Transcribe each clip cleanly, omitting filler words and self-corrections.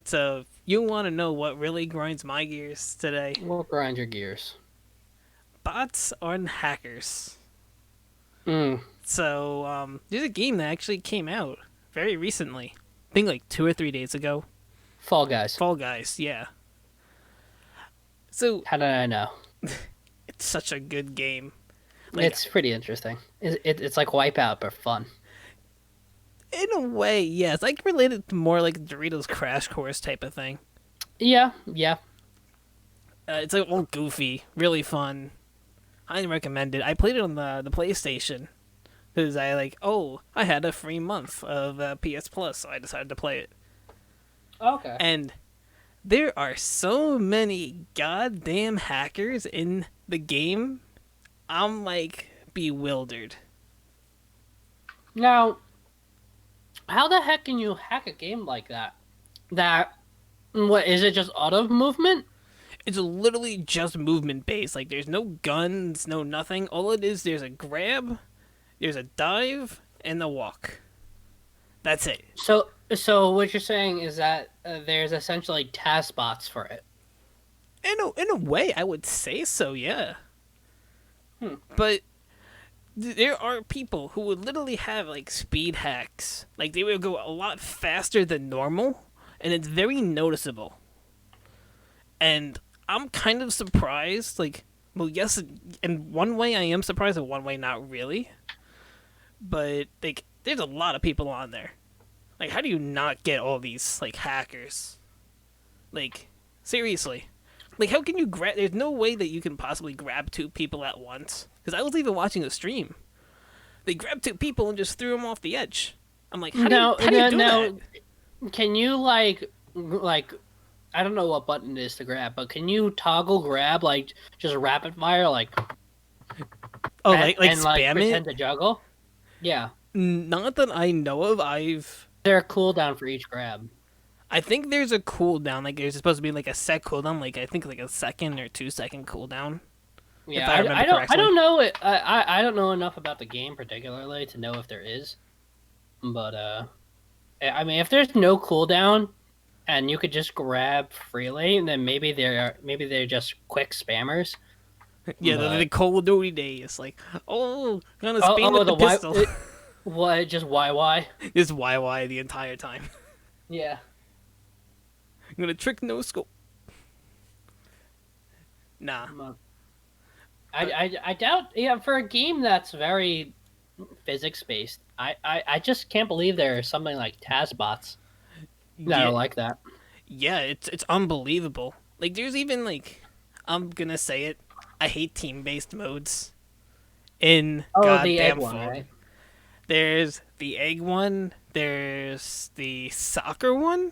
So you want to know what really grinds my gears today? We'll grind your gears. Bots on hackers. Mm, There's a game that actually came out very recently. I think like 2 or 3 days ago. Fall Guys. Fall Guys, yeah. So How did I know? it's such a good game. Like It's pretty interesting. It's like Wipeout, but fun. in a way, yes. I can relate it to more like Doritos Crash Course type of thing. Yeah, yeah. It's like all goofy, really fun. Highly recommend it. I played it on the PlayStation because I had a free month of PS Plus, so I decided to play it. Okay. And there are so many goddamn hackers in the game. I'm like bewildered. Now, how the heck can you hack a game like that? What is it? Just auto movement? It's literally just movement based. Like there's no guns, no nothing. All it is, there's a grab, there's a dive, and a walk. That's it. So what you're saying is that there's essentially task bots for it. In a way, I would say so. Yeah. Hmm. But there are people who would literally have like speed hacks. Like they would go a lot faster than normal, and it's very noticeable. And I'm kind of surprised. Like, well, yes, in one way I am surprised, in one way not really. But like, there's a lot of people on there. Like, how do you not get all these like hackers? Like, seriously. Like, how can you grab? There's no way that you can possibly grab two people at once. Because I was even watching a stream. They grabbed two people and just threw them off the edge. I'm like, how do you do that? Can you like I don't know what button it is to grab, but can you toggle grab like just rapid fire Oh, and spam pretend it? to juggle? Yeah. Not that I know of. There a cooldown for each grab. I think there's a cooldown. Like, there's supposed to be like a set cooldown. Like, I think like a 2 or 2 second cooldown. If Yeah, I remember I correctly. don't know it. I don't know enough about the game particularly to know if there is. But I mean, if there's no cooldown and you could just grab freely, then maybe they're just quick spammers. Yeah, the But Call of Duty days. Like, oh, gonna spam with the the pistol. what just YY? Just YY the entire time. Yeah. I'm gonna trick no scope. Nah. I doubt. Yeah, for a game that's very physics based, I just can't believe there are something like TASBots that Yeah, are like that. yeah, it's unbelievable. Like, there's even like, I'm gonna say it. I hate team-based modes in Oh, the egg goddamn one, Fall. right? There's the egg one. There's the soccer one.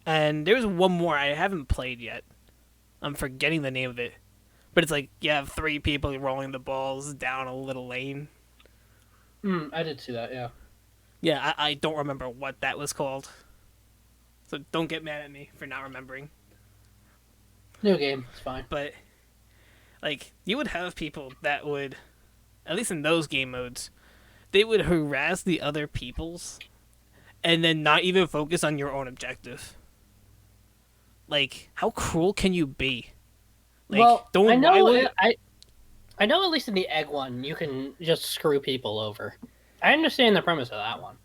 And there's one more I haven't played yet. I'm forgetting the name of it. But it's like you have three people rolling the balls down a little lane. I did see that. Yeah. Yeah, I don't remember what that was called. So don't get mad at me for not remembering. New game. It's fine. But, like, you would have people that would, at least in those game modes, they would harass the other peoples and then not even focus on your own objective. Like, how cruel can you be? Like, Well, don't I why know. would I know at least in the egg one, you can just screw people over. I understand the premise of that one.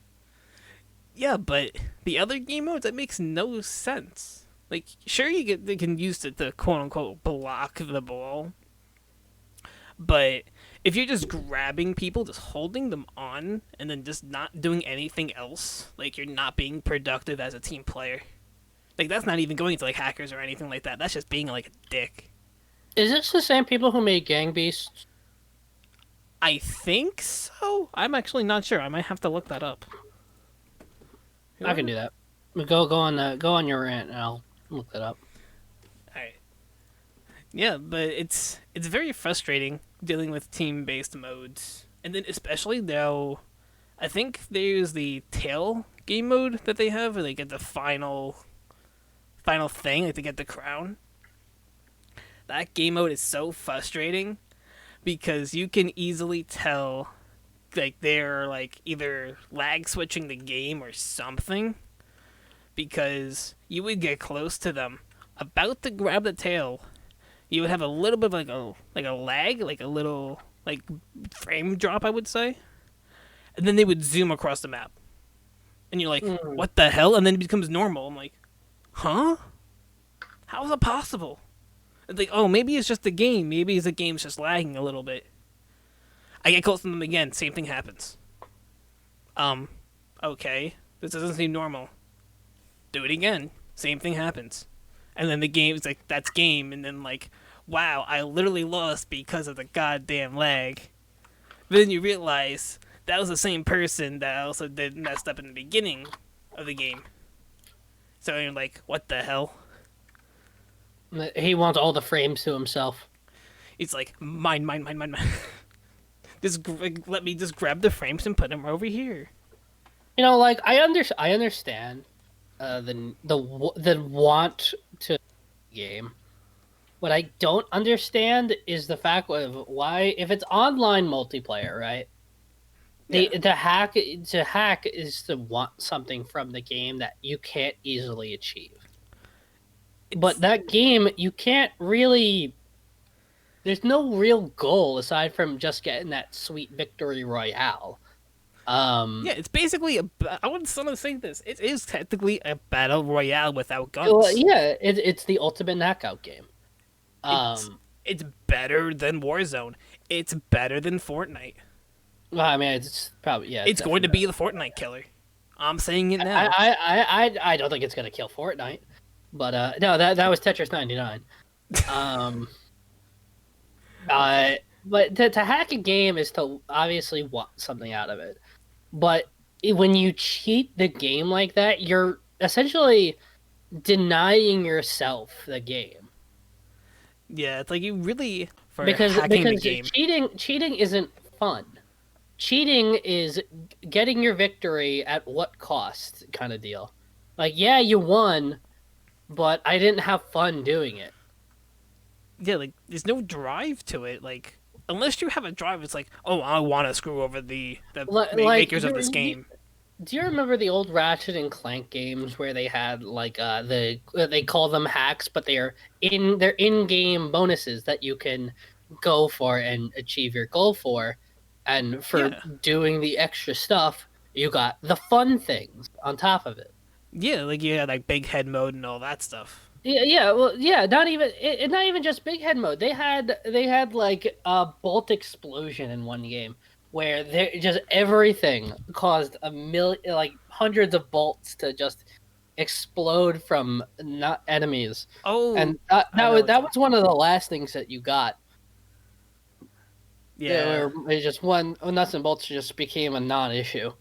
Yeah, but the other game modes, that makes no sense. Like, sure, they can use it to quote unquote block the ball, but if you're just grabbing people, just holding them on, and then just not doing anything else, like you're not being productive as a team player. Like, that's not even going to like hackers or anything like that. That's just being like a dick. Is this the same people who made Gang Beasts? I think so. I'm actually not sure. I might have to look that up. I can do that. Go on your rant, and I'll look that up. Alright. Yeah, but it's very frustrating dealing with team-based modes, and then especially now, I think there's the tail game mode that they have, where they get the final thing, like they get the crown. That game mode is so frustrating because you can easily tell, like they're like either lag switching the game or something, because you would get close to them, about to grab the tail. You would have a little bit of like a lag, like a little like frame drop, I would say, and then they would zoom across the map, and you're like, Mm. "What the hell?" And then it becomes normal. I'm like, "Huh? How is it possible?" It's like, "Oh, maybe it's just the game. Maybe the game's just lagging a little bit." I get close to them again. Same thing happens. Um, okay, this doesn't seem normal. Do it again. Same thing happens. And then the game is like, that's game. And then, like, wow, I literally lost because of the goddamn lag. But then you realize that was the same person that also did messed up in the beginning of the game. So you're like, what the hell? He wants all the frames to himself. It's like, mine, mine, mine, mine, mine. Let me just grab the frames and put them over here. You know, like I understand the want to game. What I don't understand is the fact of why, if it's online multiplayer, right? Yeah. The hack to hack is to want something from the game that you can't easily achieve. But It's, that game, you can't really. There's no real goal aside from just getting that sweet victory royale. yeah, it's basically I wouldn't sort of say this. It is technically a battle royale without Well, guns. yeah, it's the ultimate knockout game. It's Um, it's better than Warzone. It's better than Fortnite. well, I mean, it's probably it's It's going to definitely be the Fortnite killer. I'm saying it better. now. I don't think it's gonna kill Fortnite, but no, that was Tetris 99. Um, but to hack a game is to obviously want something out of it. But when you cheat the game like that, you're essentially denying yourself the game. Yeah, it's like you really for because hacking the because game. cheating isn't fun. Cheating is getting your victory at what cost kind of deal. Like, yeah, you won, but I didn't have fun doing it. Yeah, like there's no drive to it. Like unless you have a drive, it's like, oh, I want to screw over the Like, makers of this game. do you remember the old Ratchet and Clank games where they had like they call them hacks, but they're in-game bonuses that you can go for and achieve your goal for, and for Yeah, doing the extra stuff, you got the fun things on top of it. yeah, like you had like big head mode and all that stuff. Yeah, yeah, well, yeah, not even just big head mode. They had like a bolt explosion in one game where they just everything caused a million, like hundreds of bolts to just explode from not enemies, Oh, and that I that know was it's that was one of the last things that you got. yeah, Where it just one nuts and bolts just became a non-issue,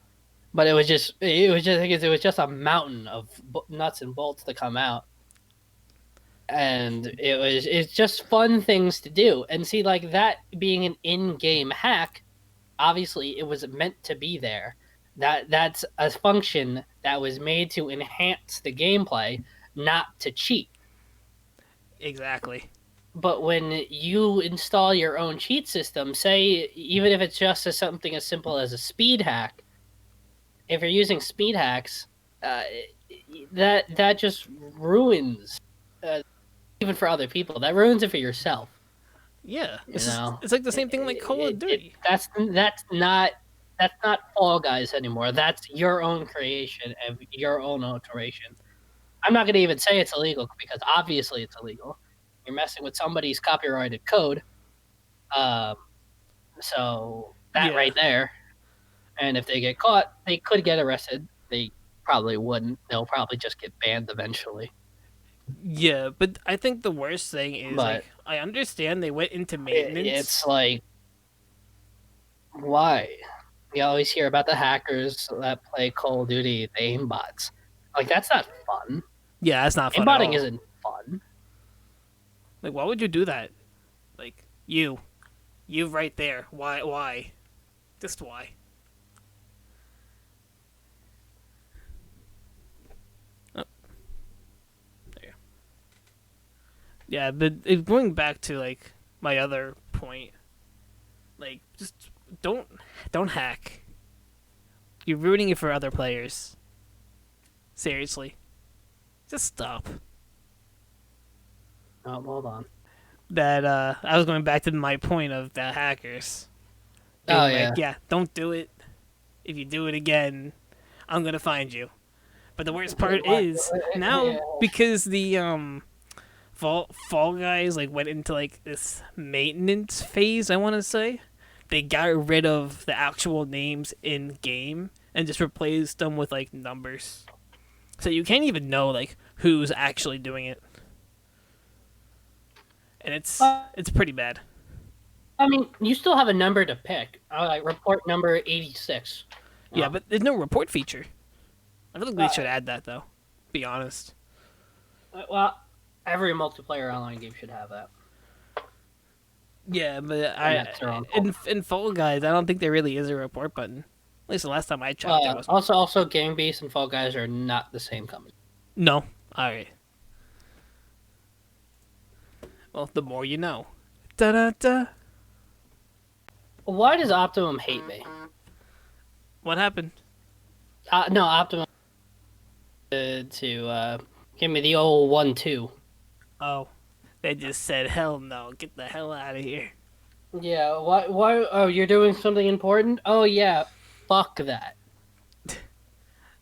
but it was just a mountain of nuts and bolts to come out. And it's just fun things to do, and see, like, that being an in-game hack, obviously it was meant to be there. That's a function that was made to enhance the gameplay, not to cheat. exactly. But when you install your own cheat system, say even if it's just something as simple as a speed hack, if you're using speed hacks, uh, that just ruins, uh, even for other people, that ruins it for yourself. Yeah, You it's just know, it's like the same thing like Call of Duty. that's not Fall Guys anymore. That's your own creation of your own alteration. I'm not going to even say it's illegal because obviously it's illegal. You're messing with somebody's copyrighted code. Um, so that Yeah, right there, and if they get caught, they could get arrested. They probably wouldn't. They'll probably just get banned eventually. yeah, but I think the worst thing is But like I understand they went into maintenance. it's like, why? We always hear about the hackers that play Call of Duty, the aimbots. Like, that's not fun. Yeah, that's not fun at Aimbotting all. isn't fun. Like, why would you do that? Like you right there. Why? Why? Just why? Oh, there. Yeah, but going back to like my other point, like just don't don't hack. You're ruining it for other players. Seriously. Just stop. Oh, hold on. That I was going back to my point of the hackers Oh being like, yeah. yeah, don't do it. If you do it again, I'm gonna find you. But the worst part is now Yeah. because the Fall Guys like went into like this maintenance phase. I want to say they got rid of the actual names in game and just replaced them with like numbers. So you can't even know like who's actually doing it, and Uh, it's pretty bad. I mean, you still have a number to pick. Like report number 86. Yeah, Oh. but there's no report feature. I feel like they Uh, should add that though. Be honest. well, every multiplayer online game should have that, Yeah, but and I that's their own fault. in Fall Guys, I don't think there really is a report button. At least the last time I checked, there wasn't. Also, Game Beast and Fall Guys are not the same company. No. All right. Well, the more you know. Da da da. Why does Optimum hate me? What happened? No, Optimum to give me the old 1-2. Oh, they just said hell no. Get the hell out of here. Yeah. Why? Why? Oh, you're doing something important? Oh yeah. Fuck that. That's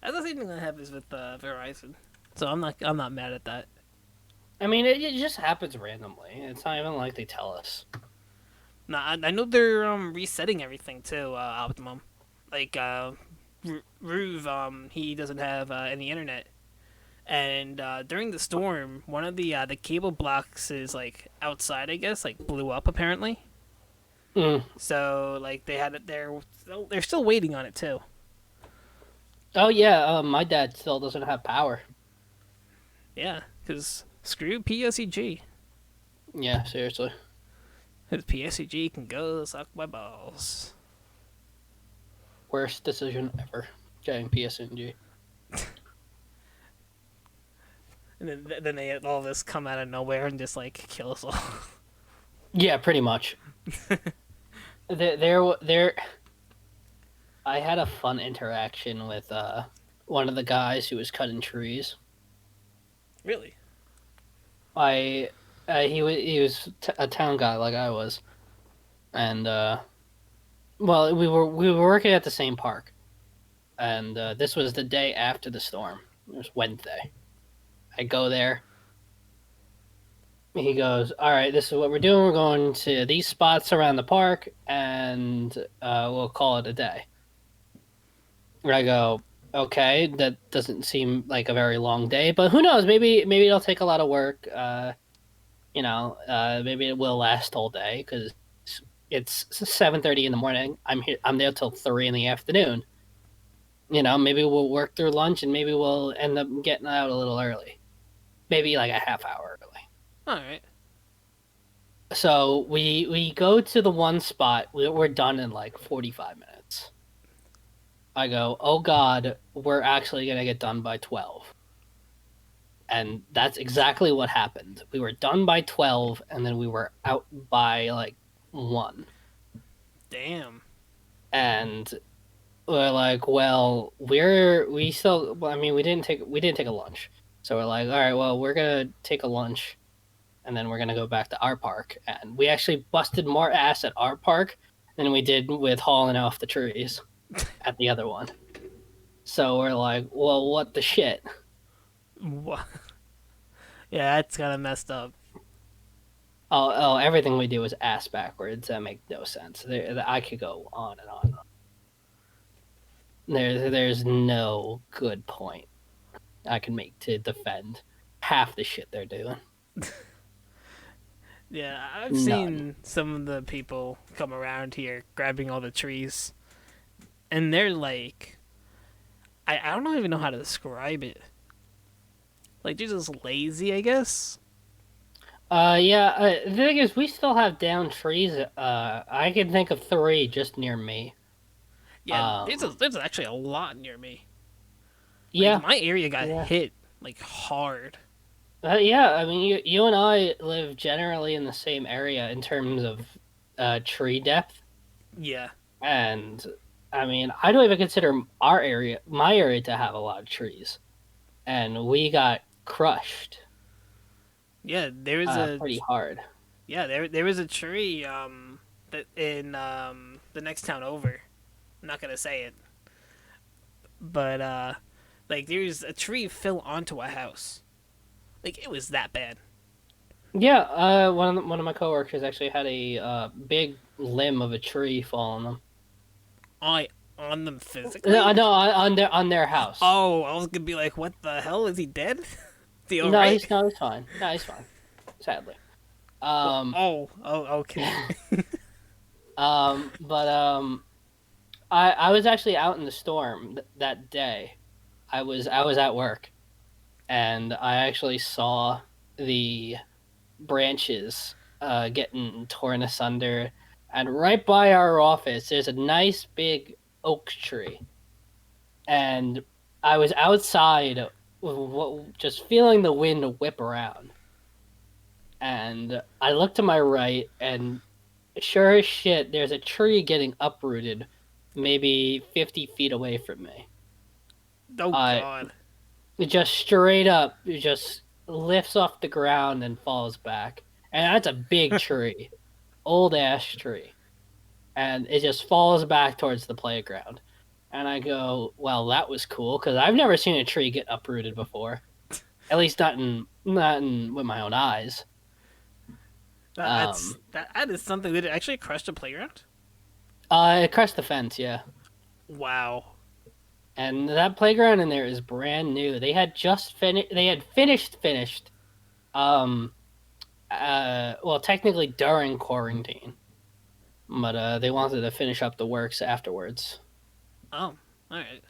the same thing that happens with Verizon. So I'm not mad at that. I mean, it just happens randomly. It's not even like they tell us. Nah, I know they're resetting everything too. Optimum, like Ruve, he doesn't have any internet, and during the storm, one of the cable blocks is like outside. I guess like blew up apparently. Mm. So like they had it there. They're still waiting on it too. Oh yeah. My dad still doesn't have power. Yeah, because screw PSEG. Yeah. Seriously. Because PSEG can go suck my balls. Worst decision ever. Getting PSNG. And then they had all this come out of nowhere and just like kill us all. Yeah, pretty much. There. I had a fun interaction with one of the guys who was cutting trees. Really? I he was a town guy like I was, and well we were working at the same park, and this was the day after the storm. It was Wednesday. I go there. He goes, "All right, this is what we're doing. We're going to these spots around the park, and we'll call it a day." And I go, "Okay, that doesn't seem like a very long day, but who knows? Maybe it'll take a lot of work. Maybe it will last all day because it's 7:30 in the morning. I'm here. I'm there till 3 in the afternoon. Maybe we'll work through lunch and maybe we'll end up getting out a little early, maybe like a half hour early." All right. So we go to the one spot. We're done in like 45 minutes. I go, "Oh God, we're actually gonna get done by 12." And that's exactly what happened. We were done by 12, and then we were out by like 1. Damn. And we're like, well, we still. Well, I mean, we didn't take a lunch, so we're like, all right, well, we're gonna take a lunch, and then we're gonna go back to our park. And we actually busted more ass at our park than we did with hauling off the trees at the other one. So we're like, well, what the shit? What? Yeah, that's kind of messed up. Oh, everything we do is ass backwards. That makes no sense. I could go on and on. There's no good point I can make to defend half the shit they're doing. Yeah, I've None. seen some of the people come around here grabbing all the trees, and they're like, I don't even know how to describe it. Like they're just lazy, I guess. Yeah. The thing is, we still have down trees. I can think of 3 just near me. Yeah, Um. there's actually a lot near me. Like Yeah. my area got Yeah. hit like hard. Yeah. I mean, you and I live generally in the same area in terms of tree depth, Yeah, and I mean, I don't even consider my area to have a lot of trees, and we got crushed Yeah, there was a pretty hard. yeah there was a tree that in the next town over. I'm not gonna say it, but like there's a tree fell onto a house. Like it was that bad. Yeah, one of my coworkers actually had a big limb of a tree fall on them. I on them physically. No, on their house. Oh, I was gonna be like, what the hell? Is he dead? Is he all No, right? he's fine. No, he's fine. Sadly. Um, Oh, okay. but I was actually out in the storm that day. I was at work, and I actually saw the branches getting torn asunder. And right by our office, there's a nice big oak tree, and I was outside, just feeling the wind whip around. And I looked to my right, and sure as shit, there's a tree getting uprooted, maybe 50 feet away from me. Oh Uh, God. it just straight up, it just lifts off the ground and falls back. And that's a big tree, old ash tree. And it just falls back towards the playground. And I go, well, that was cool because I've never seen a tree get uprooted before. At least not in with my own eyes. That is something that actually crushed a playground. It crushed the fence, yeah. Wow. And that playground in there is brand new. They had just finished. They had finished. Um, well, technically during quarantine, but they wanted to finish up the works afterwards. Oh, all right.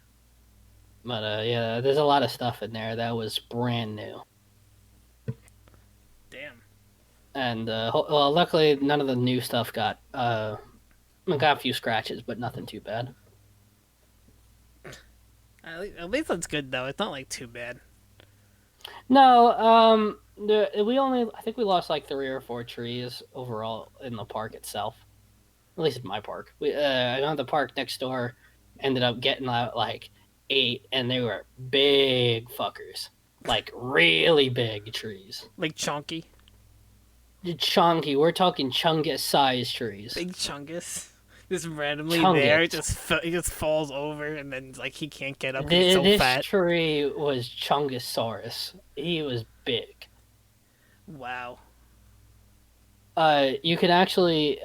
But yeah, there's a lot of stuff in there that was brand new. Damn. And well, luckily none of the new stuff got a few scratches, but nothing too bad. At least that's good though. It's not like too bad. No, we only I think we lost like 3 or 4 trees overall in the park itself. At least in my park. I know the park next door ended up getting out like 8, and they were big fuckers, like really big trees. Like chunky, Chunky, we're talking chungus size trees. big chungus. Just randomly there, Chungus. he just falls over, and then like he can't get up. 'Cause he's so This fat. tree was Chungusaurus. He was big. Wow. You can actually,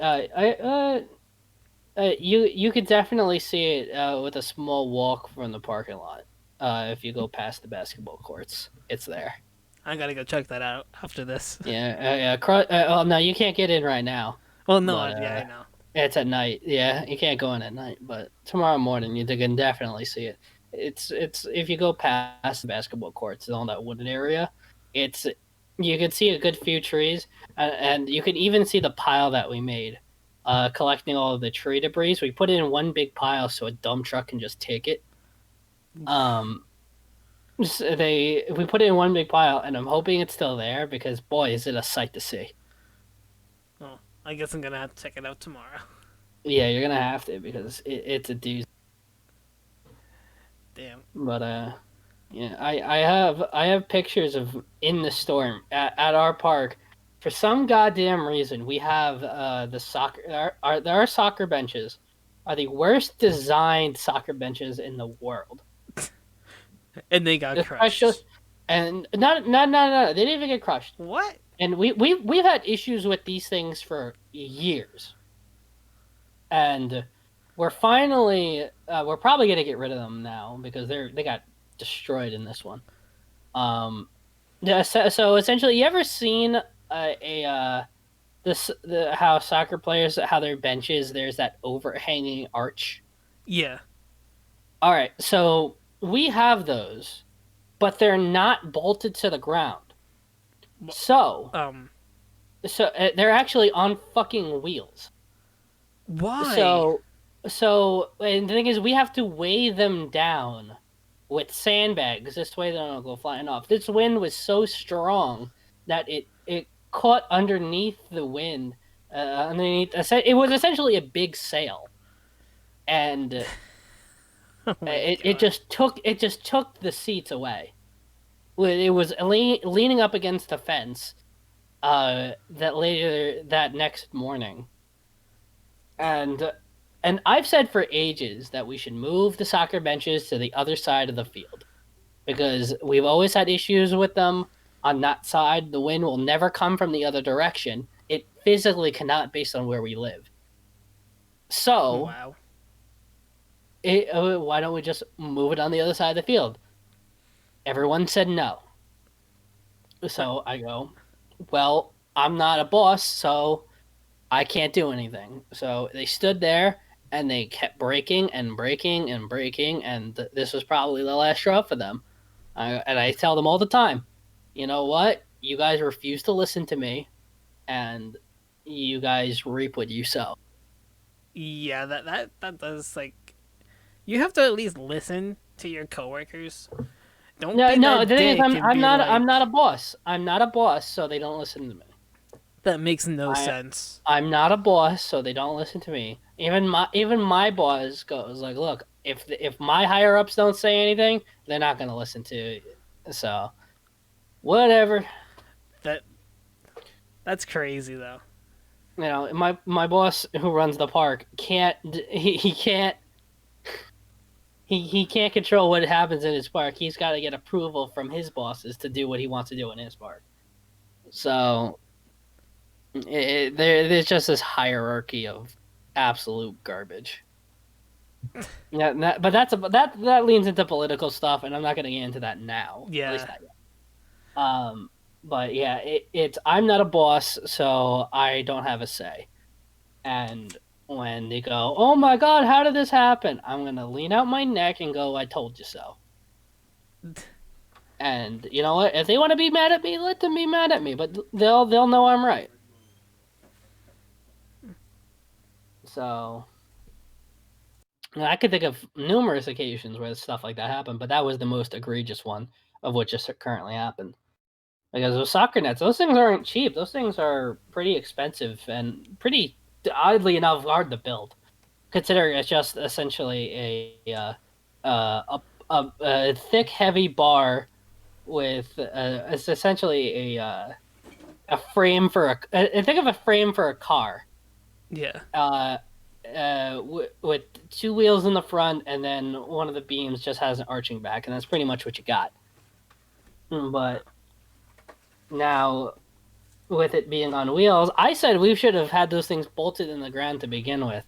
you could definitely see it with a small walk from the parking lot. If you go past the basketball courts, it's there. I gotta go check that out after this. Yeah, oh no, you can't get in right now, Well, no, but yeah, I know. it's at night. Yeah, you can't go in at night, but tomorrow morning you can definitely see it. It's if you go past the basketball courts and all that wooded area, it's you can see a good few trees, and you can even see the pile that we made, collecting all of the tree debris. We put it in one big pile so a dump truck can just take it. Um, we put it in one big pile, and I'm hoping it's still there because boy, is it a sight to see. Oh, I guess I'm gonna have to check it out tomorrow. Yeah, you're gonna have to because it's a doozy. Damn. But yeah, I have pictures of in the storm at our park. For some goddamn reason, we have the soccer our soccer benches are the worst designed soccer benches in the world. And they got Especially, crushed. and no, they didn't even get crushed. What? And we've had issues with these things for years, and we're finally we're probably gonna get rid of them now because they got destroyed in this one. Yeah, so essentially, you ever seen the how soccer players how their benches there's that overhanging arch? Yeah. All right, so we have those, but they're not bolted to the ground. So Um. they're actually on fucking wheels. Why? And the thing is, we have to weigh them down with sandbags. This way they don't go flying off. This wind was so strong that it caught underneath the wind. It was essentially a big sail, and Oh my it God. just took the seats away. It was leaning up against the fence. That later that next morning, and I've said for ages that we should move the soccer benches to the other side of the field because we've always had issues with them on that side. The wind will never come from the other direction. It physically cannot based on where we live. So, Wow. why don't we just move it on the other side of the field? Everyone said no. So I go, well, I'm not a boss, so I can't do anything. So they stood there and they kept breaking and breaking and breaking, and this was probably the last straw for them. And I tell them all the time, you know what? You guys refuse to listen to me, and you guys reap what you sow. Yeah, that does like you have to at least listen to your coworkers. Don't No, be no. that The thing is, dick and be I'm like not a boss. I'm not a boss, so they don't listen to me. that makes no I sense. I'm not a boss, so they don't listen to me. Even my boss goes like, look, if my higher ups don't say anything, they're not gonna listen to you. So whatever. That that's crazy though. You know, my boss who runs the park can't he can't he can't control what happens in his park. He's got to get approval from his bosses to do what he wants to do in his park. So there's just this hierarchy of absolute garbage. Yeah, but that leans into political stuff, and I'm not going to get into that now. At least Yeah. not yet. But yeah, it's I'm not a boss, so I don't have a say. And when they go, "Oh my God, how did this happen?" I'm gonna lean out my neck and go, "I told you so." And you know what? If they want to be mad at me, let them be mad at me. But they'll know I'm right. So I could think of numerous occasions where stuff like that happened, but that was the most egregious one of what just currently happened. Because those soccer nets, those things aren't cheap. Those things are pretty expensive and pretty, oddly enough, hard to build. Considering it's just essentially a thick, heavy bar with it's essentially a frame for think of a frame for a car. Yeah. With two wheels in the front, and then one of the beams just has an arching back, and that's pretty much what you got. But now, with it being on wheels, I said we should have had those things bolted in the ground to begin with,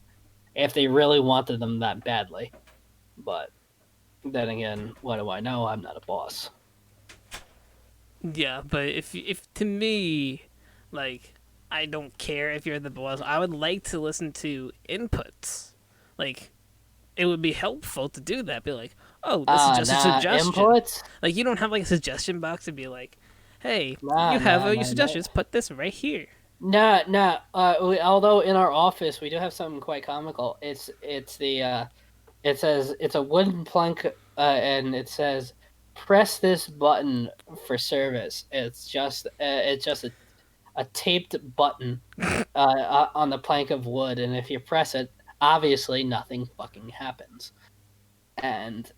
if they really wanted them that badly. But then again, what do I know? I'm not a boss. Yeah, but if to me, like I don't care if you're the boss. I would like to listen to inputs. Like it would be helpful to do that. Be like, oh, this is just a Nah, suggestion. inputs? Like you don't have like a suggestion box to be like, hey, Nah, you have nah, your nah, nah. suggestions. Put this right here. Nah, nah. Although in our office we do have something quite comical. It's the it says it's a wooden plank, and it says press this button for service. It's just a taped button on the plank of wood, and if you press it, obviously nothing fucking happens. And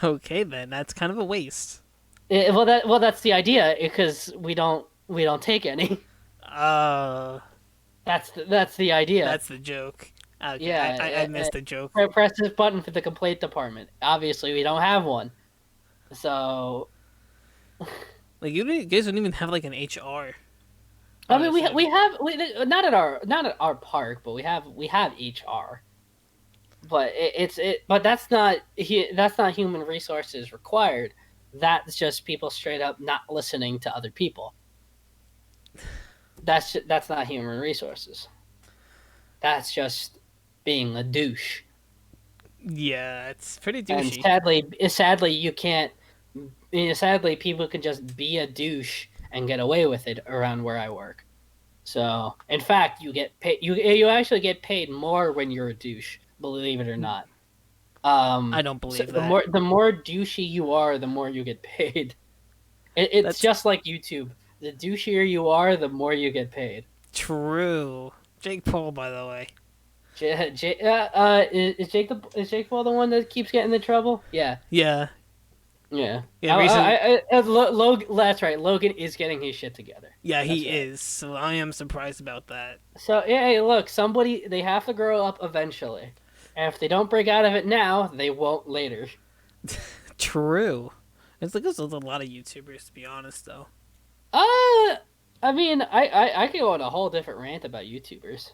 Okay, then that's kind of a waste. that's the idea because we don't take any. Uh, That's the idea. that's the joke. Okay, I Yeah, missed the joke. press this button for the complaint department. Obviously, we don't have one, so Like you guys don't even have like an HR. I mean Honestly, not at our park, but we have HR. But but that's not human resources required. That's just people straight up not listening to other people. That's not human resources. That's just being a douche. yeah, it's pretty And douchey. sadly, you can't. Sadly, people can just be a douche and get away with it around where I work. So, in fact, you get paid. You actually get paid more when you're a douche. Believe it or not. I don't So believe that. the more douchey you are, the more you get paid. It's That's just like YouTube. The douchier you are, the more you get paid. true. Jake Paul, by the way. Is Jake Paul the one that keeps getting in trouble? Yeah. Yeah, Yeah. Yeah, recent. That's right. Logan is getting his shit together. Yeah, That's he right. is. So I am surprised about that. So yeah, hey, look, somebody they have to grow up eventually. And if they don't break out of it now, they won't later. True. It's like there's a lot of YouTubers, to be honest, though. Uh, I mean, I could go on a whole different rant about YouTubers.